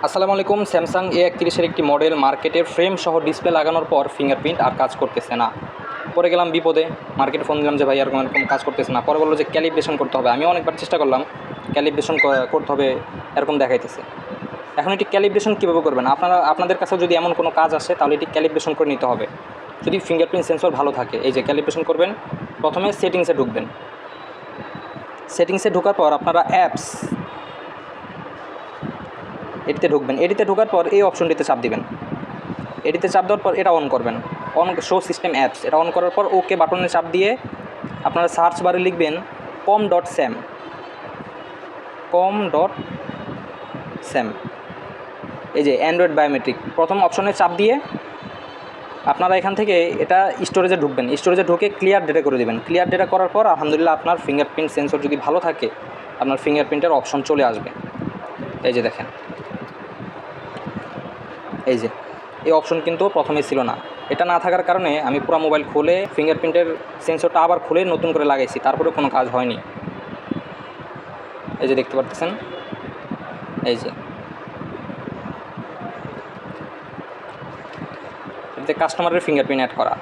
আসসালামু আলাইকুম। স্যামসাং A31-এর একটি মডেল মার্কেটের ফ্রেম সহ ডিসপ্লে লাগানোর পর ফিঙ্গারপ্রিন্ট আর কাজ করতেছে না। পরে গেলাম বিপদে, মার্কেটে ফোন দিলাম যে ভাই এরকম এরকম কাজ করতেছে না। পরে বললো যে ক্যালিব্রেশন করতে হবে। আমি অনেকবার চেষ্টা করলাম, ক্যালিব্রেশন করতে হবে এরকম দেখাইতেছে। এখন এটি ক্যালিব্রেশন কীভাবে করবেন? আপনাদের কাছে যদি এমন কোনো কাজ আসে তাহলে এটি ক্যালিব্রেশন করে নিতে হবে। যদি ফিঙ্গারপ্রিন্ট সেন্সর ভালো থাকে, এই যে ক্যালিব্রেশন করবেন, প্রথমে সেটিংসে ঢুকবেন। সেটিংসে ঢোকার পর আপনারা অ্যাপস এটিতে ঢুকবেন। এটিতে ঢোকার পর এই অপশনটিতে চাপ দিবেন। এটিতে চাপ দেওয়ার পর এটা অন করবেন, অন শো সিস্টেম অ্যাপস। এটা অন করার পর ওকে বাটনে চাপ দিয়ে আপনারা সার্চ বারে লিখবেন com.sam। এই যে অ্যান্ড্রয়েড বায়োমেট্রিক, প্রথম অপশনে চাপ দিয়ে আপনারা এখান থেকে এটা স্টোরেজে ঢুকবেন। স্টোরেজে ঢুকে ক্লিয়ার ডেটা করে দেবেন। ক্লিয়ার ডেটা করার পর আলহামদুলিল্লাহ আপনার ফিঙ্গারপ্রিন্ট সেন্সর যদি ভালো থাকে আপনার ফিঙ্গারপ্রিন্টের অপশন চলে আসবে। এই যে দেখেন, এই যে এই অপশন কিন্তু প্রথমে ছিল না। এটা না থাকার কারণে আমি পুরো মোবাইল খুলে ফিঙ্গারপ্রিন্টের সেন্সরটা আবার খুলে নতুন করে লাগাইছি, তারপরে কোনো কাজ হয়নি। এই যে দেখতে পাচ্ছেন, এই যে এতে কাস্টমারের ফিঙ্গারপ্রিন্ট অ্যাড করা।